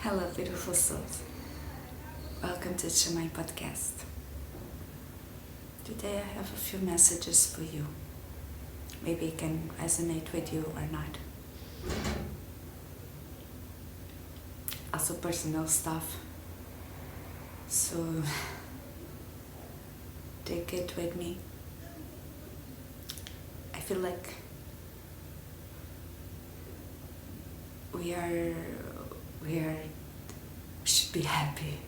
Hello, beautiful souls. Welcome to Shamayim Podcast. Today I have a few messages for you. Maybe it can resonate with you or not. Also personal stuff. So take it with me. I feel like we should be happy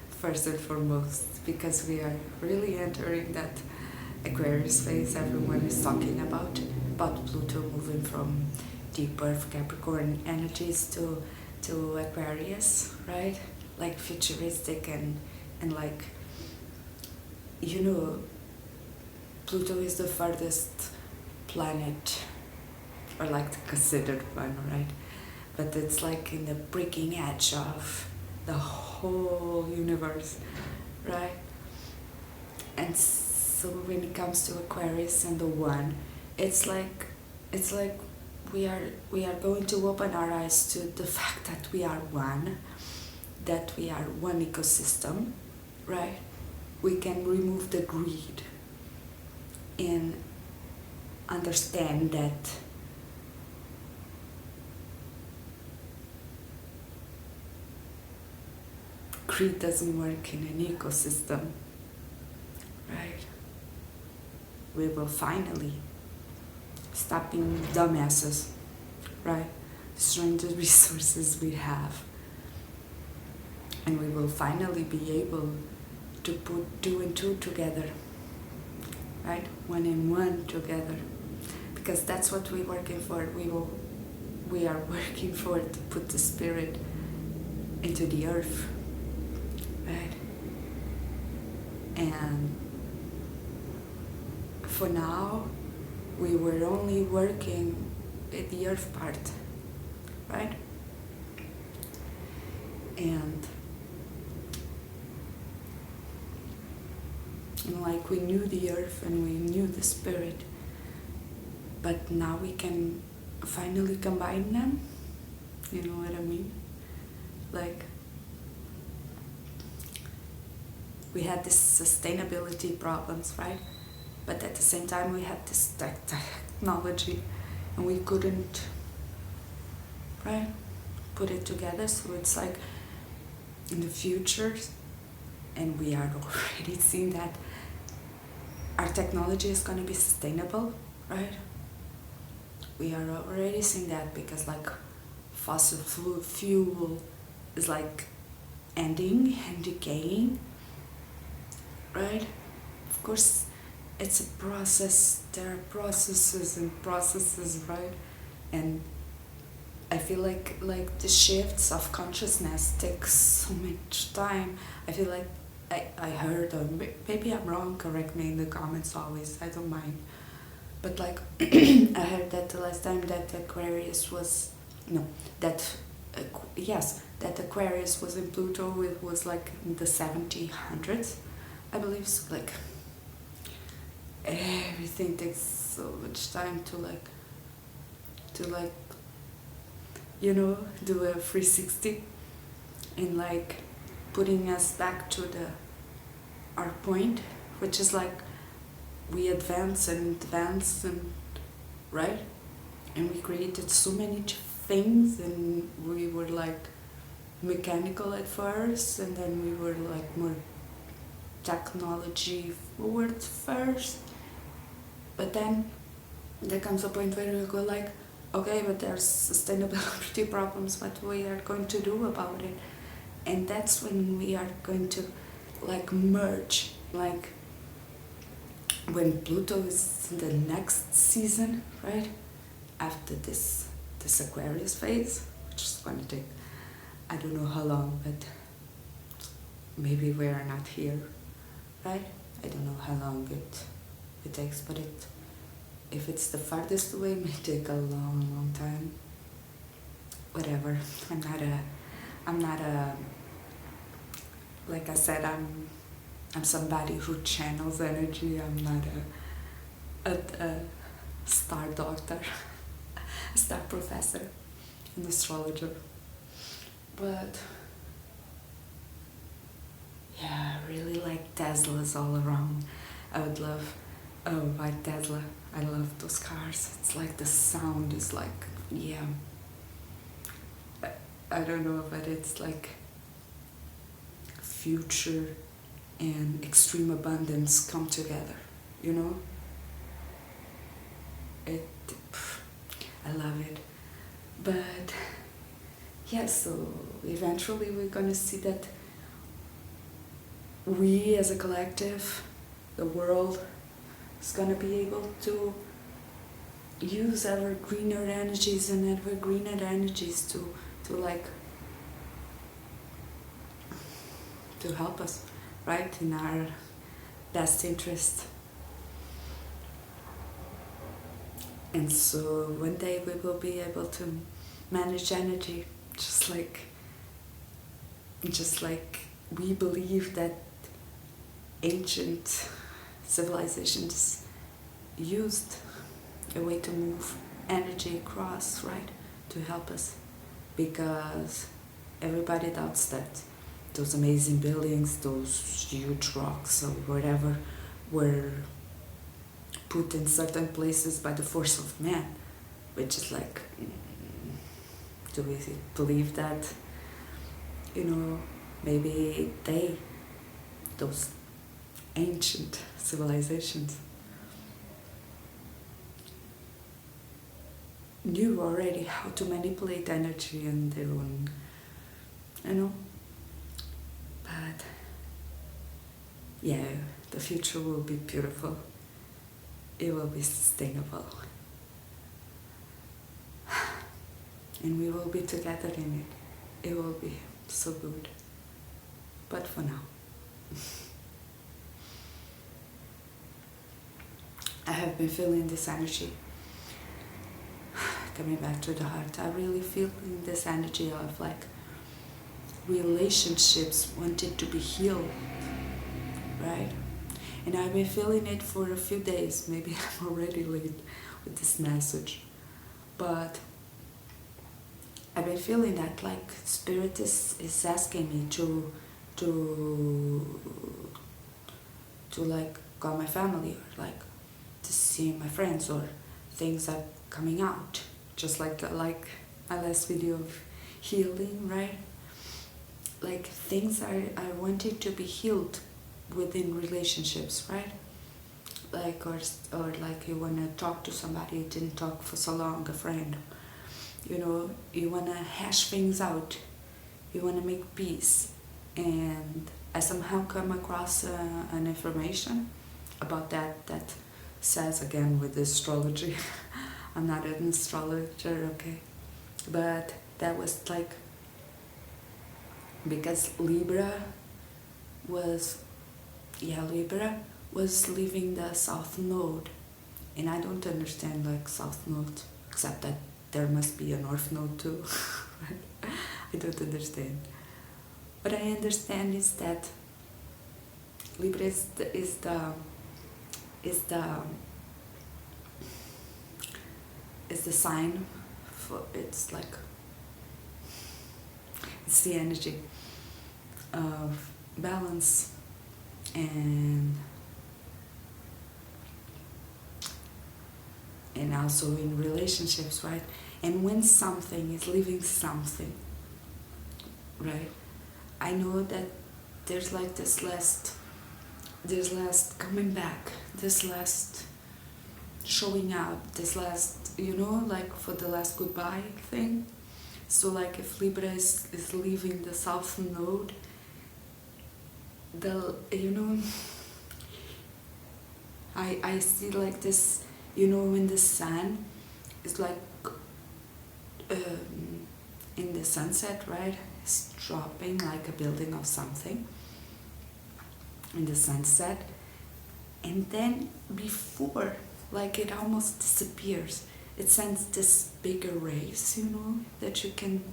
first and foremost, because we are really entering that Aquarius phase everyone is talking about Pluto moving from deep earth Capricorn energies to Aquarius, right? Like futuristic and like, Pluto is the farthest planet, or like the considered one, right? But it's like in the breaking edge of the whole universe, right? And so when it comes to Aquarius and the one, it's like we are going to open our eyes to the fact that we are one ecosystem, right? We can remove the greed and understand that greed doesn't work in an ecosystem, right? We will finally stop being dumbasses, right? Destroying the resources we have. And we will finally be able to put two and two together, right? One and one together. Because that's what we're working for. We are working for to put the spirit into the earth, right? And for now, we were only working at the earth part, right? And like we knew the earth and we knew the spirit, but now we can finally combine them. You know what I mean? Like, we had this sustainability problems, right? But at the same time we had this technology and we couldn't, right, put it together. So it's like in the future, and we are already seeing that our technology is going to be sustainable, right? We are already seeing that because like fossil fuel is like ending and decaying, right? Of course, it's a process. There are processes and processes, right? And I feel like the shifts of consciousness takes so much time. I feel like I heard, or maybe I'm wrong, correct me in the comments always, I don't mind. But like, I heard that the last time that Aquarius was, that Aquarius was in Pluto, it was like in the 1700s, I believe. So like, everything takes so much time to do a 360 and like putting us back to our point, which is like we advance and right, and we created so many things, and we were like mechanical at first, and then we were like more technology forward first, but then there comes a point where we go like, okay, but there's sustainability problems, what we are going to do about it? And that's when we are going to like merge, like when Pluto is in the next season, right? After this Aquarius phase, which is going to take, I don't know how long, but maybe we are not here, right? I don't know how long it takes, but if it's the farthest away, it may take a long time. Whatever. I'm not a like I said, I'm somebody who channels energy. I'm not a star doctor, a star professor, an astrologer. But yeah, I really like Teslas all around. I would love, oh, my Tesla. I love those cars. It's like the sound is like, yeah. I don't know, but it's like future and extreme abundance come together, you know? It, I love it. But yeah, so eventually we're gonna see that we as a collective, the world, is gonna be able to use our greener energies and our greener energies to like to help us, right, in our best interest. And so one day we will be able to manage energy just like we believe that ancient civilizations used a way to move energy across, right, to help us, because everybody doubts that those amazing buildings, those huge rocks or whatever, were put in certain places by the force of man, which is like, do we believe that, you know, maybe those ancient civilizations, knew already how to manipulate energy in their own, you know. But yeah, the future will be beautiful. It will be sustainable. And we will be together in it. It will be so good. But for now, I have been feeling this energy. Coming back to the heart, I really feel this energy of like relationships wanted to be healed, right? And I've been feeling it for a few days. Maybe I'm already late with this message, but I've been feeling that like Spirit is asking me to like call my family, or like to see my friends, or things are coming out, just like my last video of healing, right? Like things I wanted to be healed within relationships, right? Like or like you wanna talk to somebody you didn't talk for so long, a friend. You know, you wanna hash things out. You wanna make peace. And I somehow come across an information about that says, again with astrology, I'm not an astrologer, okay? But that was like, because Libra was leaving the South Node. And I don't understand like South Node, except that there must be a North Node too. I don't understand. What I understand is that Libra is the sign for, it's like, it's the energy of balance and also in relationships, right? And when something is leaving something, right? I know that there's like this last coming back, this last showing up, this last, you know, like for the last goodbye thing. So like if Libra is leaving the South Node, you know, I see like this, you know, when the sun is like in the sunset, right? It's dropping like a building of something in the sunset, and then before, like it almost disappears, it sends this bigger rays, you know, that you can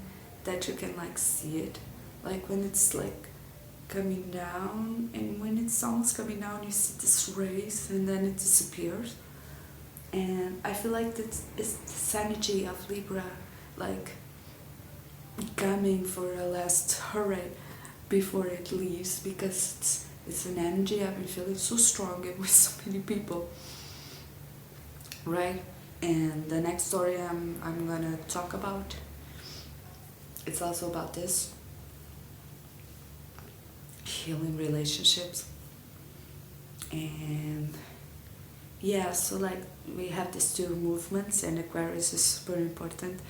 like see it, like when it's like coming down, and when it's almost coming down you see this rays and then it disappears. And I feel like it's this energy of Libra, like coming for a last hurrah before it leaves, because it's an energy I've been feeling so strong and with so many people, right? And the next story I'm gonna talk about, it's also about this, healing relationships. And yeah, so like we have these two movements, and Aquarius is super important,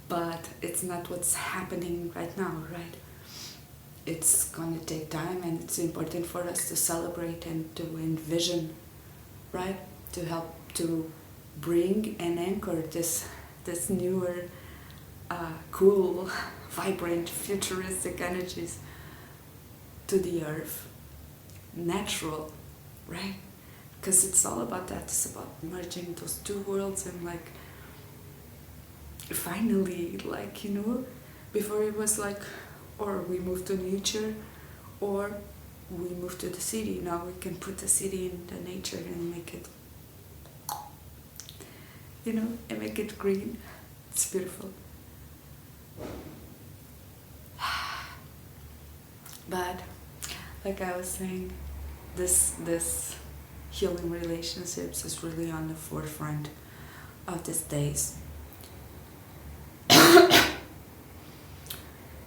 but it's not what's happening right now, right? It's gonna take time, and it's important for us to celebrate and to envision, right? To help to bring and anchor this newer, cool, vibrant, futuristic energies to the earth, natural, right? Because it's all about that. It's about merging those two worlds, and like finally, like, you know, before it was like, or we move to nature, or we move to the city. Now we can put the city in the nature and make it, you know, and make it green. It's beautiful. But like I was saying, this healing relationships is really on the forefront of these days.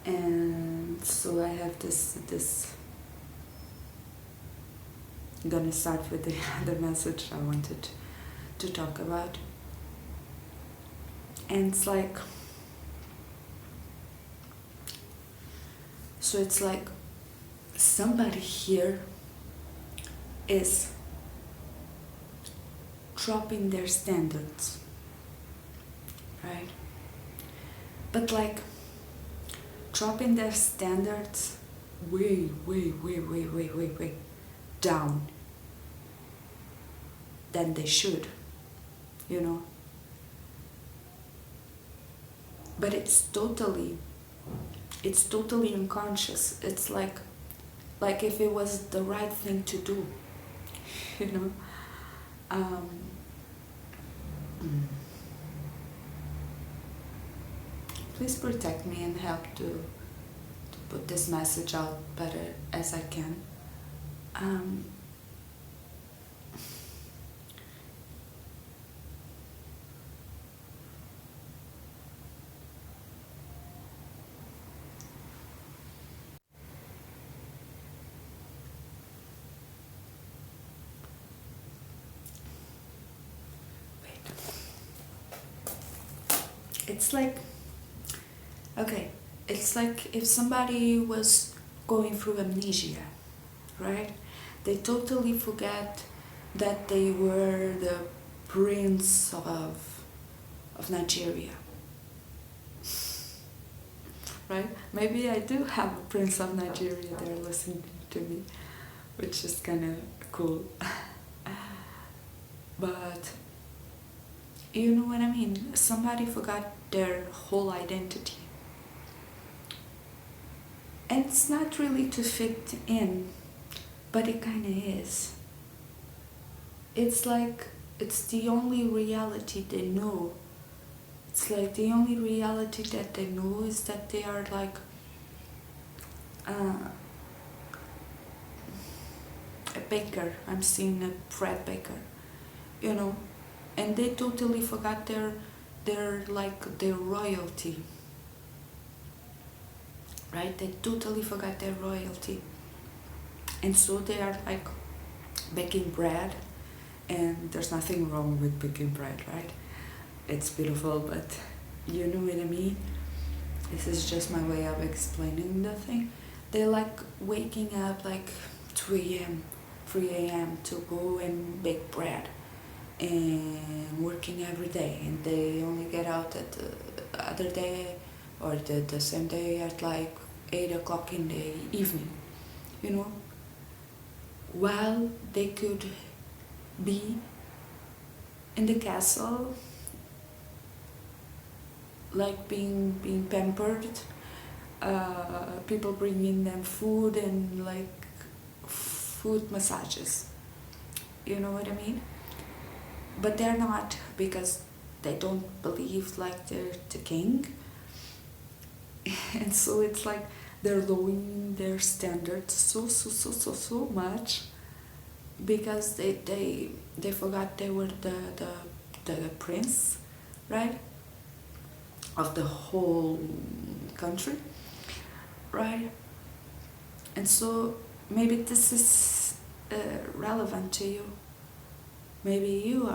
And so I have this I'm gonna start with the other message I wanted to talk about. And it's like, so it's like somebody here is dropping their standards, right? But like dropping their standards way down than they should, you know. But it's totally unconscious. It's like if it was the right thing to do, you know. Please protect me and help to put this message out better as I can. It's like, okay, it's like if somebody was going through amnesia, right? They totally forget that they were the prince of Nigeria, right? Maybe I do have a prince of Nigeria there listening to me, which is kind of cool. But you know what I mean? Somebody forgot their whole identity. And it's not really to fit in, but it kind of is. It's like, it's the only reality they know. It's like the only reality that they know is that they are like a baker. I'm seeing a bread baker, you know. And they totally forgot their royalty, right? They totally forgot their royalty, and so they are like baking bread, and there's nothing wrong with baking bread, right? It's beautiful, but you know what I mean? This is just my way of explaining the thing. They're like waking up like 2 a.m., 3 a.m. to go and bake bread, and working every day, and they only get out at the other day or the same day at like 8 o'clock in the evening, you know, while they could be in the castle, like being pampered, people bringing them food and like food massages, you know what I mean? But they're not, because they don't believe like they're the king. And so it's like they're lowering their standards so much because they forgot they were the prince, right, of the whole country, right? And so maybe this is relevant to you. Maybe you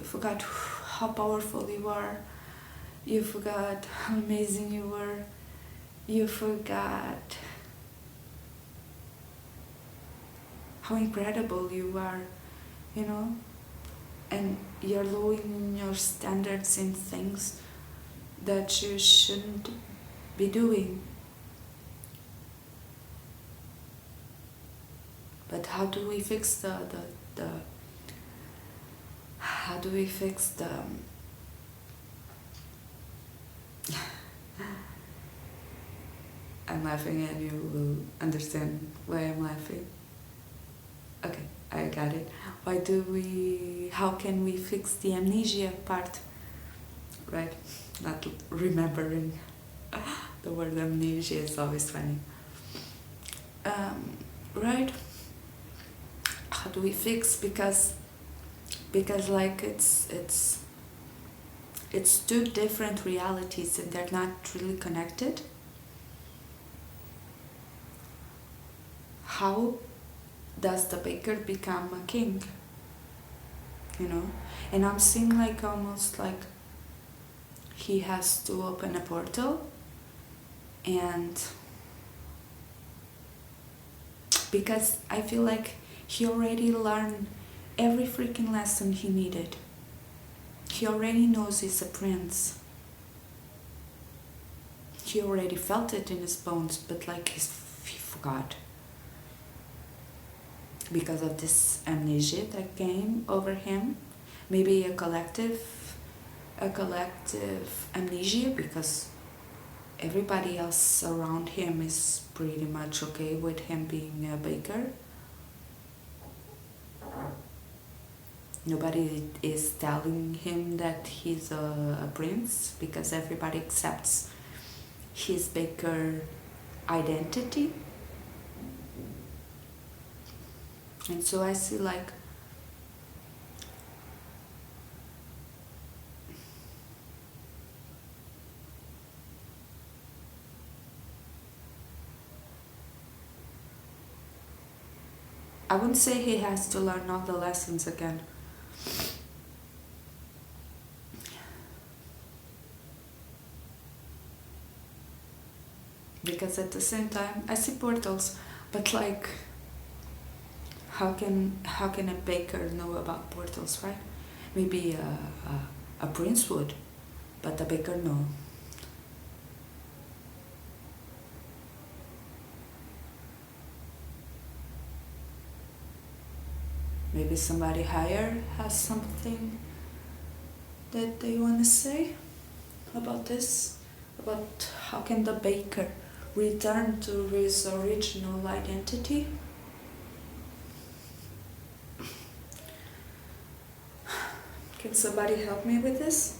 forgot how powerful you are. You forgot how amazing you were. You forgot how incredible you are, you know? And you're lowering your standards in things that you shouldn't be doing. But how do we fix the how do we fix the I'm laughing and you will understand why I'm laughing. Okay, I got it. How can we fix the amnesia part? Right? Not remembering. The word amnesia is always funny. Right? How do we fix? Because like it's two different realities and they're not really connected. How does the baker become a king? You know? And I'm seeing like almost like he has to open a portal, and because I feel like he already learned every freaking lesson he needed. He already knows he's a prince. He already felt it in his bones, but like he forgot. Because of this amnesia that came over him. Maybe a collective amnesia, because everybody else around him is pretty much okay with him being a baker. Nobody is telling him that he's a prince, because everybody accepts his baker identity. And so I see like I wouldn't say he has to learn all the lessons again. Because at the same time, I see portals, but like, how can a baker know about portals, right? Maybe a prince would, but a baker no. Maybe somebody higher has something that they want to say about this, about how can the baker return to his original identity. Can somebody help me with this?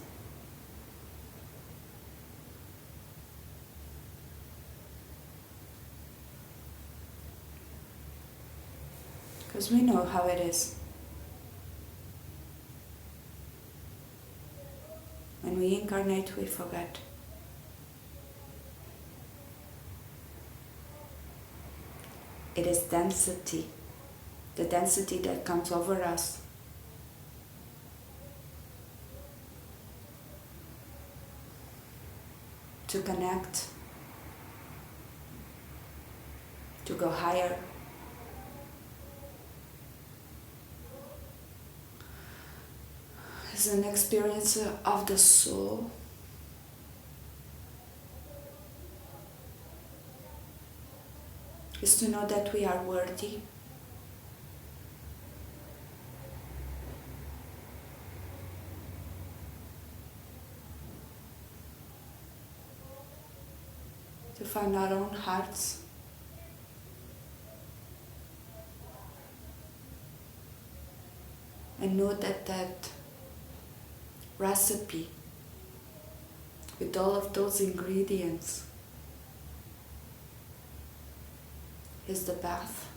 Because we know how it is. When we incarnate, we forget. It is density, the density that comes over us. To connect, to go higher. It's an experience of the soul. Is to know that we are worthy. To find our own hearts. And know that that recipe with all of those ingredients is the path.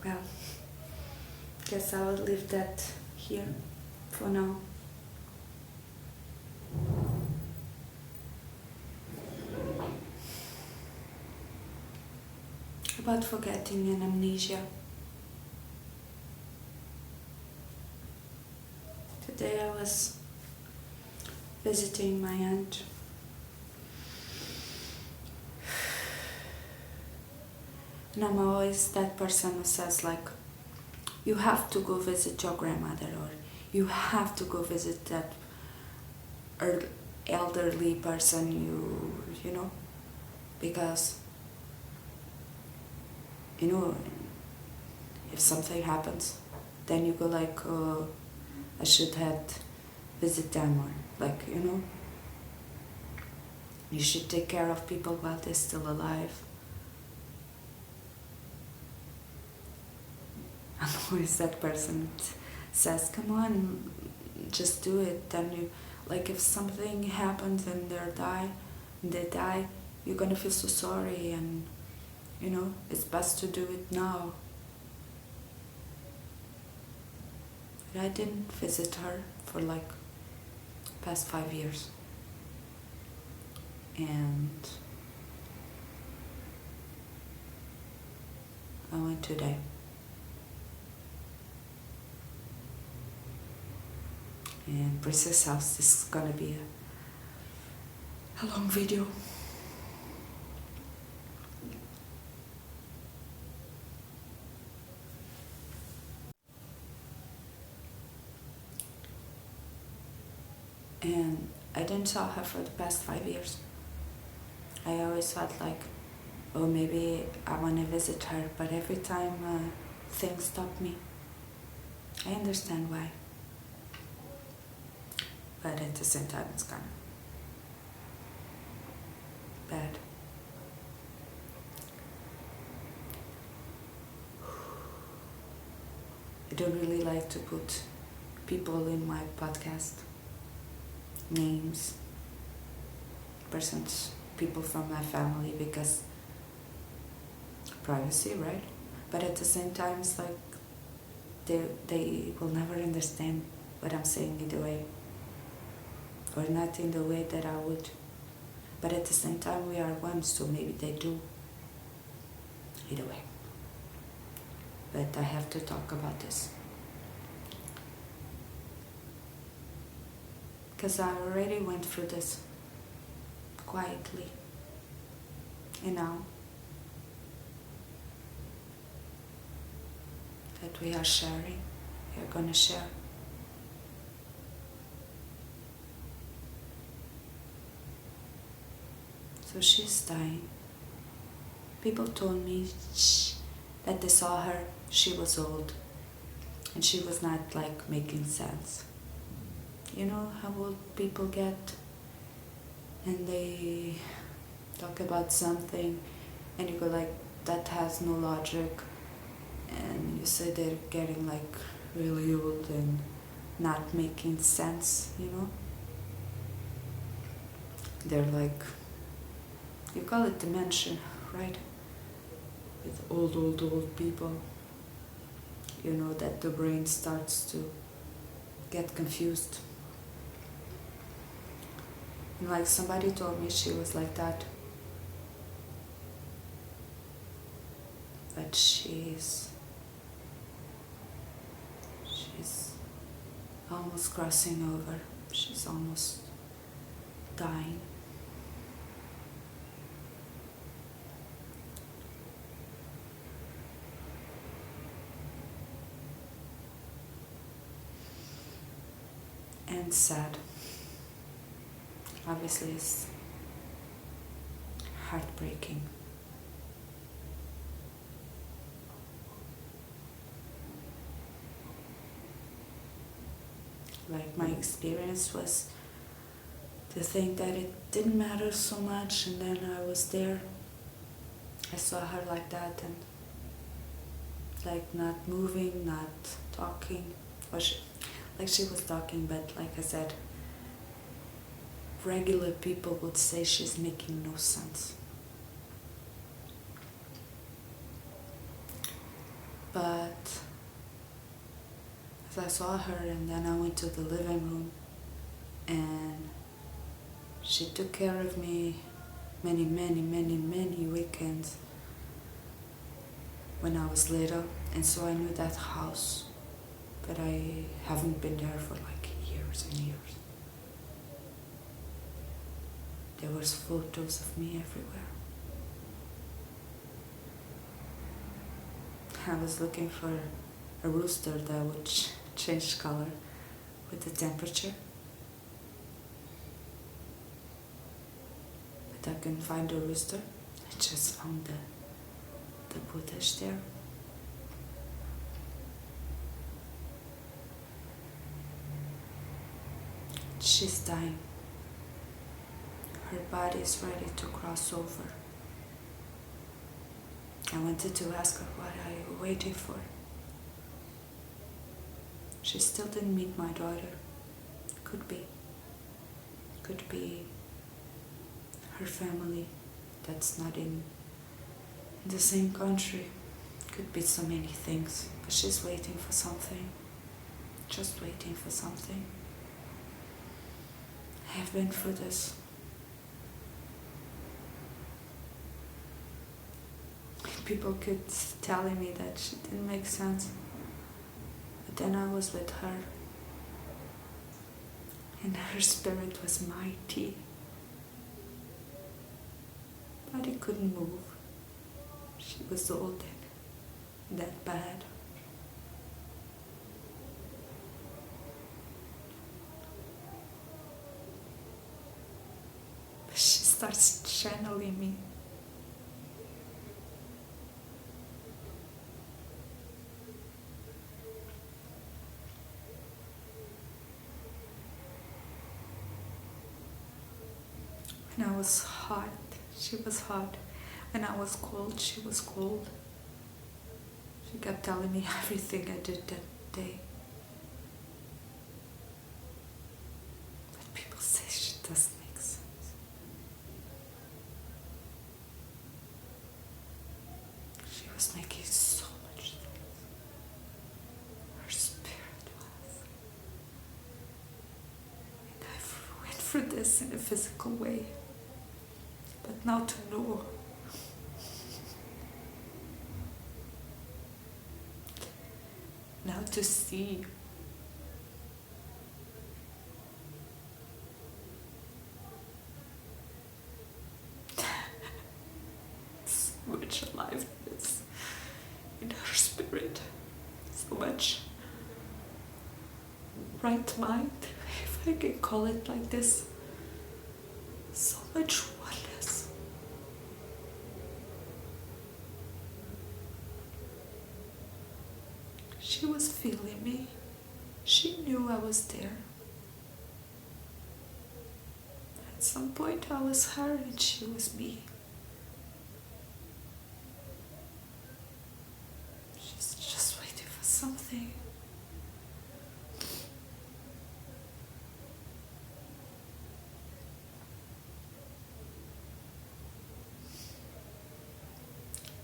Well, guess I will leave that here for now. About forgetting and amnesia. Today I was visiting my aunt. And I'm always that person who says like, you have to go visit your grandmother, or you have to go visit that elderly person you know, because you know, if something happens, then you go like, oh, I should have visit them, or like, you know, you should take care of people while they're still alive. I'm always that person that says, come on, just do it. Then you, like, if something happens and they die, you're gonna feel so sorry, and you know, it's best to do it now. But I didn't visit her for like past 5 years. And I went today. And Princess House, this is gonna be a long video. And I didn't saw her for the past 5 years. I always felt like, oh, maybe I want to visit her, but every time things stop me. I understand why. But at the same time, it's kind of bad. I don't really like to put people in my podcast, names, persons, people from my family, because privacy, right? But at the same time, it's like they will never understand what I'm saying either way, or not in the way that I would. But at the same time, we are one, so maybe they do. Either way. But I have to talk about this. Because I already went through this quietly. And now that we are sharing, we are gonna share. So she's dying. People told me that they saw her, she was old, and she was not like making sense. You know how old people get, and they talk about something and you go like, that has no logic, and you say they're getting like really old and not making sense, you know. They're like, you call it dementia, right? With old people, you know, that the brain starts to get confused. And like somebody told me she was like that. But she's almost crossing over. She's almost dying. And sad. Obviously, it's heartbreaking. Like my experience was to think that it didn't matter so much, and then I was there. I saw her like that, and like not moving, not talking. Or she was talking, but like I said, regular people would say she's making no sense. But as I saw her, and then I went to the living room, and she took care of me many weekends when I was little, and so I knew that house, but I haven't been there for like years and years. There was photos of me everywhere. I was looking for a rooster that would change color with the temperature, but I couldn't find a rooster. I just found the Buddhas there. She's dying. Her body is ready to cross over. I wanted to ask her, what are you waiting for? She still didn't meet my daughter. Could be her family that's not in the same country. Could be so many things, but she's waiting for something. Just waiting for something. I have been through this. People kept telling me that she didn't make sense. But then I was with her, and her spirit was mighty. But it couldn't move. She was old and that bad. But she starts channeling me. When I was hot, she was hot. When I was cold, she was cold. She kept telling me everything I did that day. But people say she doesn't make sense. She was making so much sense. Her spirit was. And I went through this in a physical way. But now to know, now to see, so much aliveness in her spirit, so much right mind, if I can call it like this, so much oneness. She was feeling me. She knew I was there. At some point I was her and she was me. She's just waiting for something.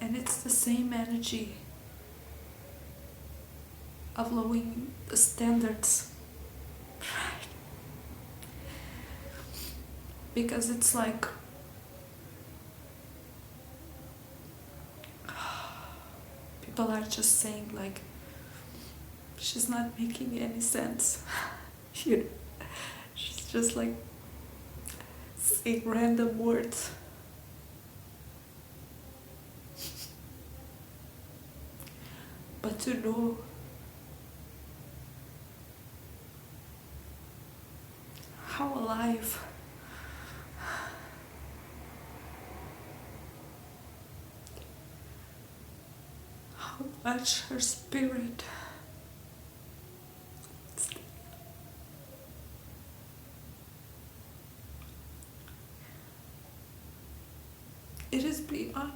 And it's the same energy of lowering the standards, right? Because it's like people are just saying like she's not making any sense. You know, she's just like saying random words. But to know how alive, how much her spirit on.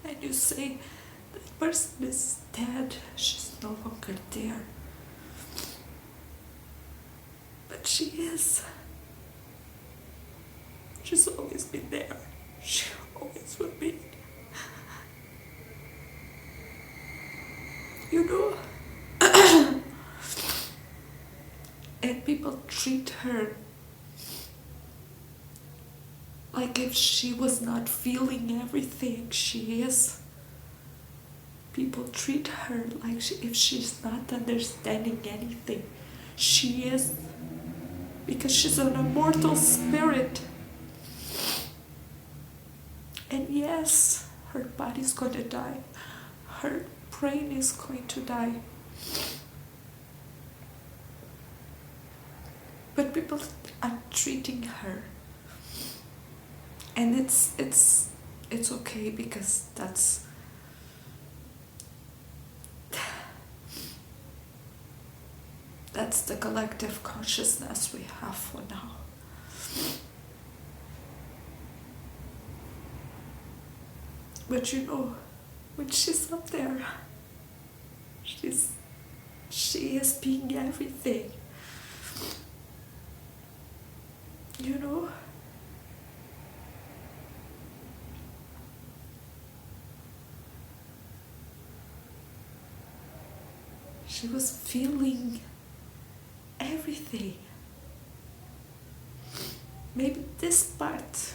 And you say that person is dead, she's no longer there. But she is. She's always been there. She always will be. And people treat her like if she was not feeling everything she is. People treat her like if she's not understanding anything she is, because she's an immortal spirit. And yes, her body's going to die. Her brain is going to die. But people are treating her. And it's okay, because that's the collective consciousness we have for now. But when she's up there, she is being everything. She was feeling everything. Maybe this part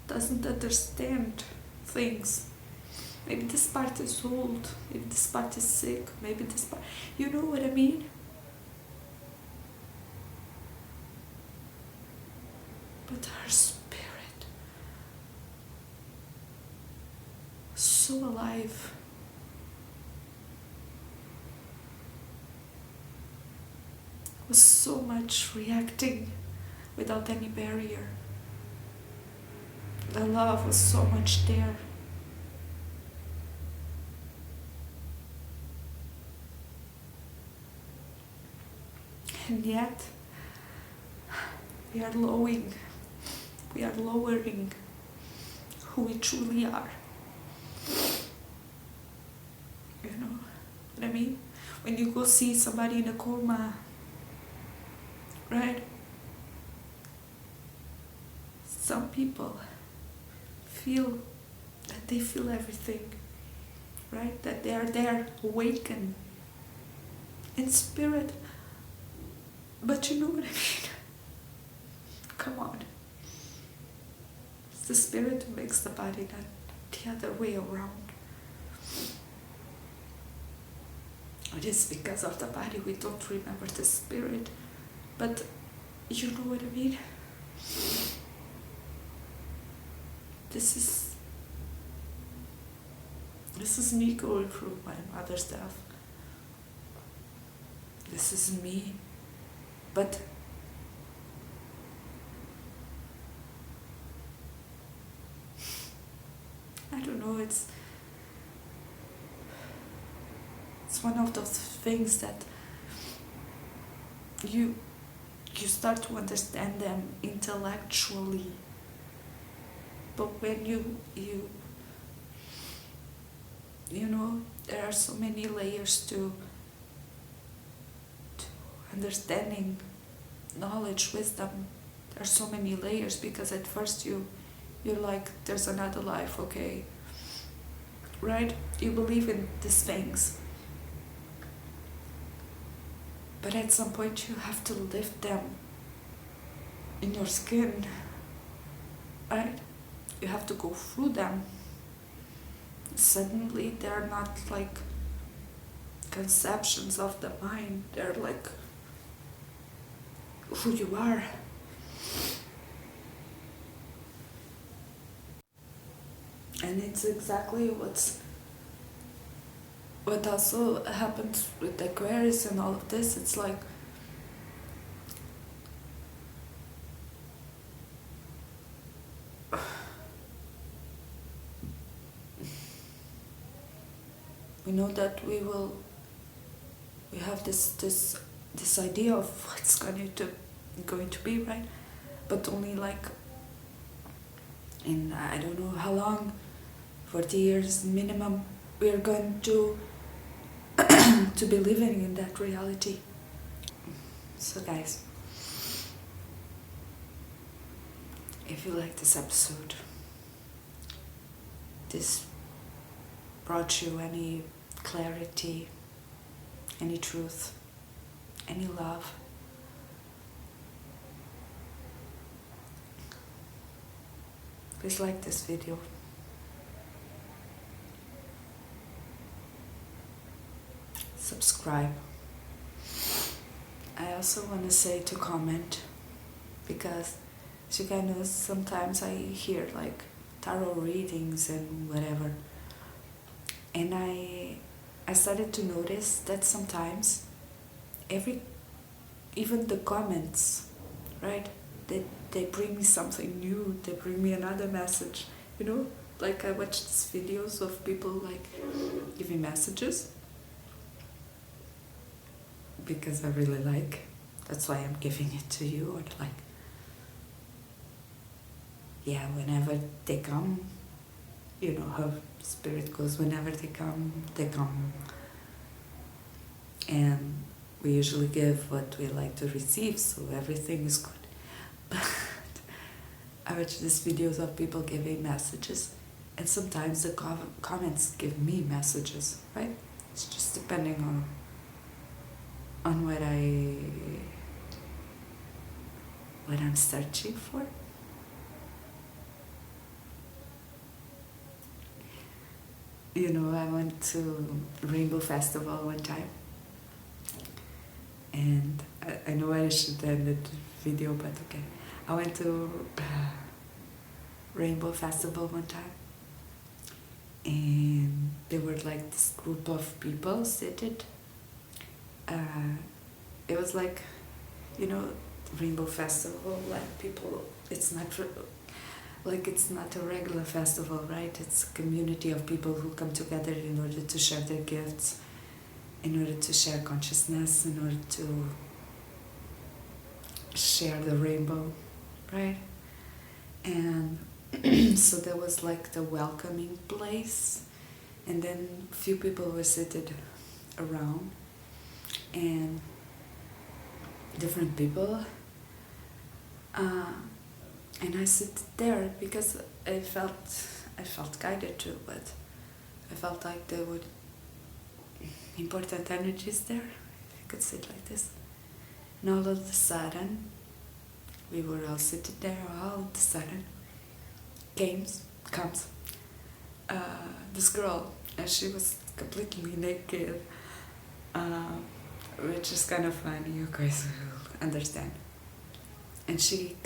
doesn't understand things. Maybe this part is old. Maybe this part is sick. Maybe this part... You know what I mean? But her spirit, so alive. Was so much reacting without any barrier. The love was so much there. And yet, we are lowering who we truly are. You know what I mean? When you go see somebody in a coma, right? Some people feel that they feel everything, right? That they are there, awakened in spirit. But you know what I mean? Come on. It's the spirit who makes the body, not the other way around. It is because of the body we don't remember the spirit. But you know what I mean? This is me going through my mother's death. This is me. But I don't know, it's one of those things that you start to understand them intellectually, but when you know, there are so many layers to understanding, knowledge, wisdom. There are so many layers, because at first you're like, there's another life, okay, right? You believe in these things, but at some point you have to live them in your skin, right? You have to go through them. Suddenly they're not like conceptions of the mind, they're like who you are. And it's exactly what also happens with the Enquiries and all of this. It's like we know that we have this idea of what's going to going to be, right? But only like in I don't know how long, 40 years minimum, we are going to to be living in that reality. So guys, if you like this episode, this brought you any clarity, any truth, any love, please like this video. Subscribe. I also want to say to comment, because as you guys know, sometimes I hear like tarot readings and whatever, and I started to notice that sometimes even the comments, right, they bring me something new, they bring me another message, you know, like I watch these videos of people like giving messages because I really like, that's why I'm giving it to you, or like, yeah, whenever they come, you know how spirit goes, whenever they come, and we usually give what we like to receive, so everything is good. But I watch these videos of people giving messages, and sometimes the comments give me messages, right? It's just depending on what I'm searching for. You know, I went to Rainbow Festival one time, and I know I should end the video, but okay. I went to Rainbow Festival one time, and there were like this group of people seated. It was like, you know, Rainbow Festival, like people, it's not a regular festival, right? It's a community of people who come together in order to share their gifts, in order to share consciousness, in order to share the rainbow, right? And so there was like the welcoming place, and then a few people were seated around, and different people, and I sit there because I felt guided to, but I felt like there were important energies there, if you could say it like this. And all of a sudden, we were all sitting there, all of a sudden comes this girl, and she was completely naked, which is kind of funny, you guys will understand. And she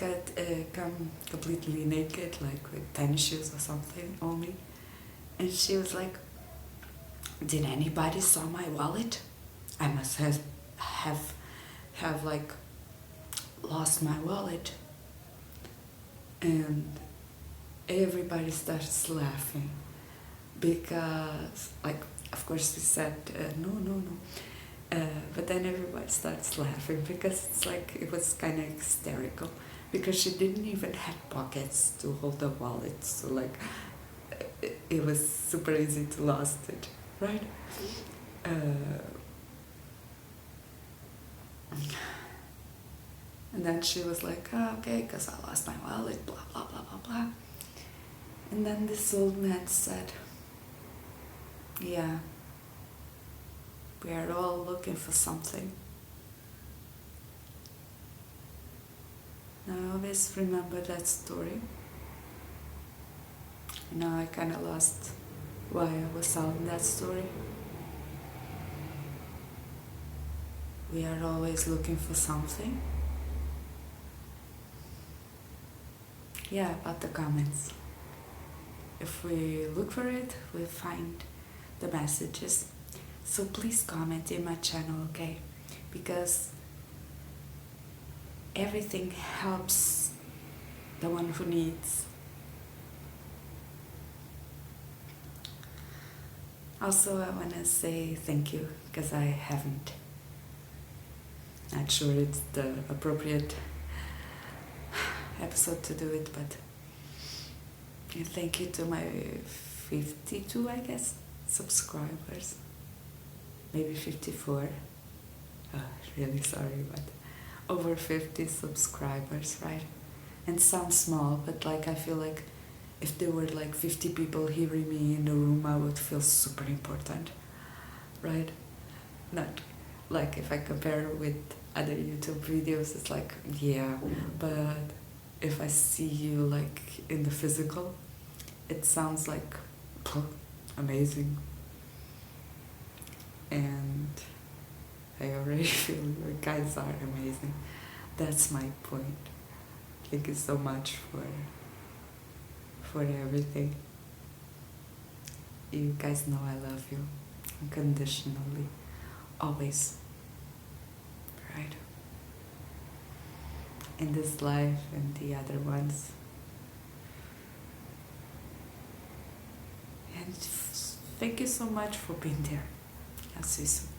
come completely naked, like with tennis shoes or something only. And she was like, "Did anybody saw my wallet? I must have like lost my wallet." And everybody starts laughing because, like, of course we said no. But then everybody starts laughing because it's like, it was kind of hysterical, because she didn't even have pockets to hold the wallet, so like it was super easy to lost it, right? And then she was like, "Oh, okay, because I lost my wallet, blah blah blah blah blah." And then this old man said, "Yeah, we are all looking for something." Now I always remember that story. Now I kind of lost why I was telling that story. We are always looking for something. Yeah, about the comments. If we look for it, we find the messages. So please comment in my channel, okay? Because everything helps the one who needs. Also, I want to say thank you, because I haven't. Not sure it's the appropriate episode to do it, but thank you to my 52, I guess, subscribers. Maybe 54. Really sorry, but over 50 subscribers, right? And sounds small, but like I feel like if there were like 50 people hearing me in the room, I would feel super important, right? Not like if I compare with other YouTube videos, it's like, yeah, but if I see you like in the physical, it sounds like amazing. And I already feel you guys are amazing. That's my point. Thank you so much for everything. You guys know I love you unconditionally, always, right? In this life and the other ones. And thank you so much for being there. I'll see you soon.